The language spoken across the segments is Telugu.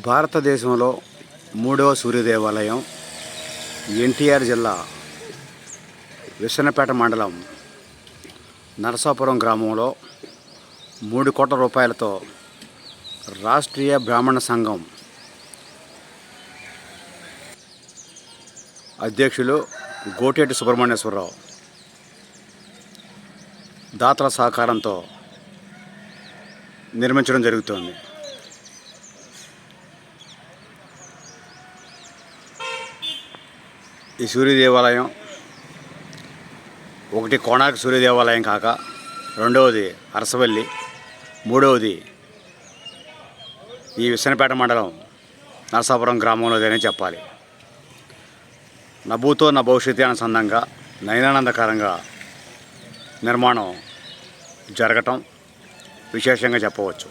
భారతదేశంలో మూడవ సూర్య దేవాలయం ఎన్టీఆర్ జిల్లా విస్సన్నపేట మండలం నరసాపురం గ్రామంలో 3 కోట్ల రూపాయలతో రాష్ట్రీయ బ్రాహ్మణ సంఘం అధ్యక్షులు గోటేటి సుబ్రహ్మణ్యేశ్వరరావు దాతల సహకారంతో నిర్మించడం జరుగుతోంది. ఈ సూర్య దేవాలయం ఒకటి కోణార్క సూర్య దేవాలయం కాక రెండవది అరసవల్లి, మూడవది ఈ విస్సన్నపేట మండలం నరసాపురం గ్రామంలోనే చెప్పాలి. నభూతో నా భవిష్యత్తు అనుసంధంగా నయనానందకరంగా నిర్మాణం జరగటం విశేషంగా చెప్పవచ్చు.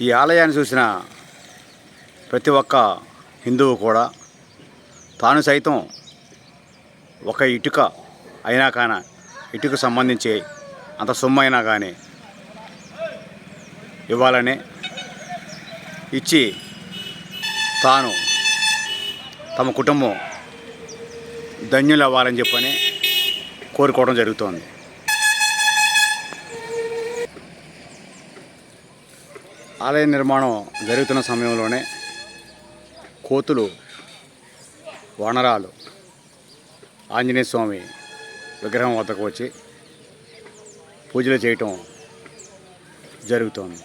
ఈ ఆలయాన్ని చూసిన ప్రతి ఒక్క హిందువు కూడా తాను సైతం ఒక ఇటుక అయినా కానీ ఇటుకు సంబంధించి అంత సొమ్ము అయినా కానీ ఇవ్వాలని ఇచ్చి తాను తమ కుటుంబం ధన్యులు అవ్వాలని చెప్పని కోరుకోవడం జరుగుతోంది. ఆలయ నిర్మాణం జరుగుతున్న సమయంలోనే కోతులు, వానరాలు ఆంజనేయ స్వామి విగ్రహం వద్దకు వచ్చి పూజలు చేయటం జరుగుతోంది.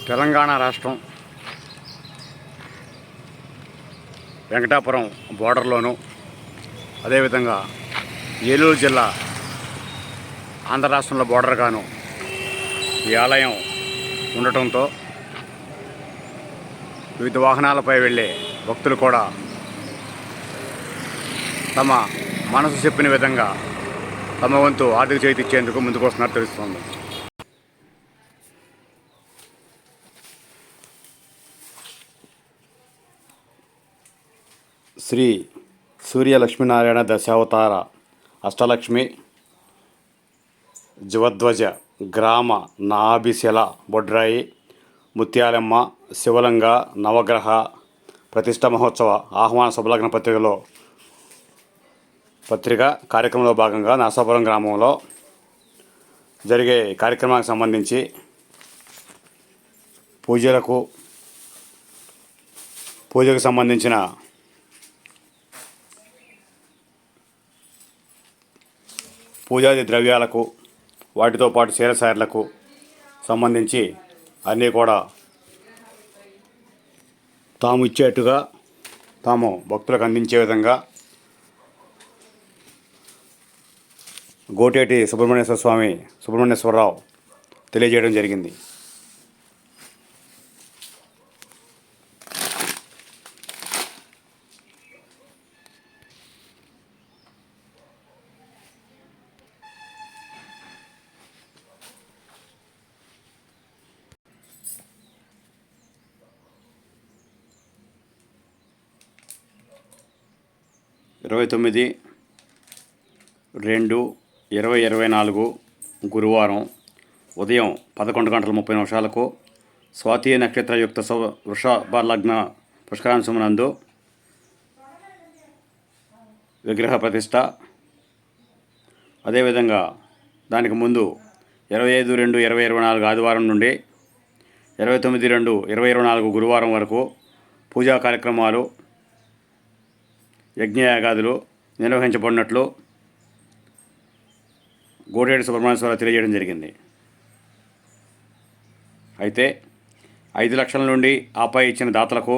తెలంగాణ రాష్ట్రం వెంకటాపురం బోర్డర్లోను, అదేవిధంగా ఏలూరు జిల్లా ఆంధ్ర రాష్ట్రంలో బోర్డర్గాను ఈ ఆలయం ఉండటంతో వివిధ వాహనాలపై వెళ్ళే భక్తులు కూడా తమ మనసు చెప్పిన విధంగా తమ వంతు ఆర్థిక చేతి ఇచ్చేందుకు ముందుకు వస్తున్నట్టు తెలుస్తోంది. శ్రీ సూర్య లక్ష్మీనారాయణ దశావతార అష్టలక్ష్మి జీవధ్వజ గ్రామ నాభిశల బొడ్రాయి ముత్యాలమ్మ శివలింగ నవగ్రహ ప్రతిష్ట మహోత్సవ ఆహ్వాన శుభలగ్న పత్రిక కార్యక్రమంలో భాగంగా నరసాపురం గ్రామంలో జరిగే కార్యక్రమానికి సంబంధించి పూజకు సంబంధించిన పూజాది ద్రవ్యాలకు, వాటితో పాటు శీలసార్లకు సంబంధించి అన్నీ కూడా తాము ఇచ్చేట్టుగా తాము భక్తులకు అందించే విధంగా గోటేటి సుబ్రహ్మణ్యేశ్వరరావు తెలియజేయడం జరిగింది. ఇరవై 9/2/2024 గురువారం ఉదయం 11:30 స్వాతి నక్షత్రయుక్త వృషభ లగ్న పుష్కరాంశమునందు విగ్రహ ప్రతిష్ట, అదేవిధంగా దానికి ముందు 25/2/2024 ఆదివారం నుండి 29/2/2024 గురువారం వరకు పూజా కార్యక్రమాలు, యజ్ఞయాగాదులు నిర్వహించబడినట్లు గోటేటి సుబ్రహ్మణ్యేశ్వరరావు తెలియజేయడం జరిగింది. అయితే 5 లక్షల నుండి ఆపై ఇచ్చిన దాతలకు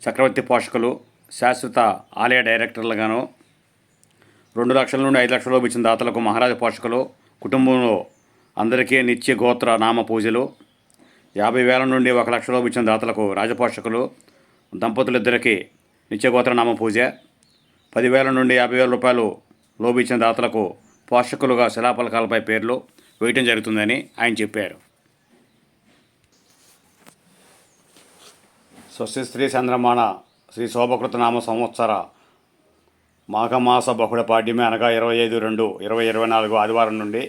చక్రవర్తి పోషకులు, శాశ్వత ఆలయ డైరెక్టర్లుగాను, 2 లక్షల నుండి 5 లక్షల ఇచ్చిన దాతలకు మహారాజ పోషకులు, కుటుంబంలో అందరికీ నిత్య గోత్ర నామ పూజలు, 50,000 నుండి 1 లక్ష ఇచ్చిన దాతలకు రాజపోషకులు, దంపతులిద్దరికీ నిత్యగోత్ర నామ పూజ, 10,000 నుండి 50,000 రూపాయలు లోబిచ్చిన దాతలకు పోషకులుగా శిలాఫలకాలపై పేర్లు వేయటం జరుగుతుందని ఆయన చెప్పారు. స్వస్తి శ్రీ చంద్రమాన శ్రీ శోభకృత నామ సంవత్సర మాఘమాస బహుళ పాడ్యమి అనగా 25/2/2024 ఆదివారం నుండి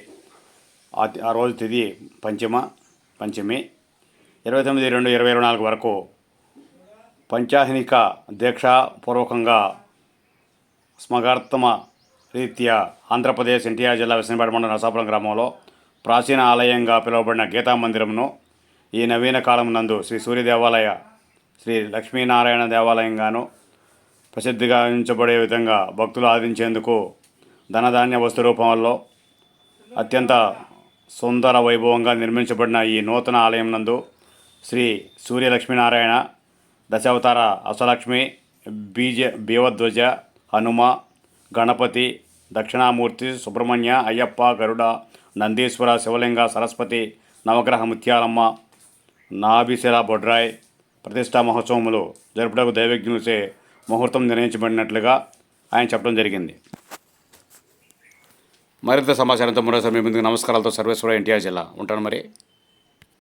ఆ రోజు తిథి పంచమి 29/2/2024 వరకు పంచాహ్నిక దీక్షాపూర్వకంగా స్మగార్తమ రీత్యా ఆంధ్రప్రదేశ్ ఎన్టీఆర్ జిల్లా విసనపేట మండలం నరసాపురం గ్రామంలో ప్రాచీన ఆలయంగా పిలువబడిన గీతా మందిరంను ఈ నవీన కాలం నందు శ్రీ సూర్య దేవాలయ శ్రీ లక్ష్మీనారాయణ దేవాలయంగాను ప్రసిద్ధిగాంచబడే విధంగా భక్తులు ఆదరించేందుకు ధనధాన్య వస్తు రూపంలో అత్యంత సుందర వైభవంగా నిర్మించబడిన ఈ నూతన ఆలయం నందు శ్రీ సూర్య లక్ష్మీనారాయణ దశావతార అష్టలక్ష్మి భీవధ్వజ హనుమ గణపతి దక్షిణామూర్తి సుబ్రహ్మణ్య అయ్యప్ప గరుడ నందీశ్వర శివలింగ సరస్వతి నవగ్రహ ముత్యాలమ్మ నాభిశిల బొడ్రాయ్ ప్రతిష్టా మహోత్సవములు జరుపుటకు దైవజ్ఞులచే ముహూర్తం నిర్ణయించబడినట్లుగా ఆయన చెప్పడం జరిగింది. మరింత సమాచారంతో మరోసారి మీ ముందుకు నమస్కారాలతో సర్వేశ్వర ఎన్టీఆర్ జిల్లా ఉంటాను మరి.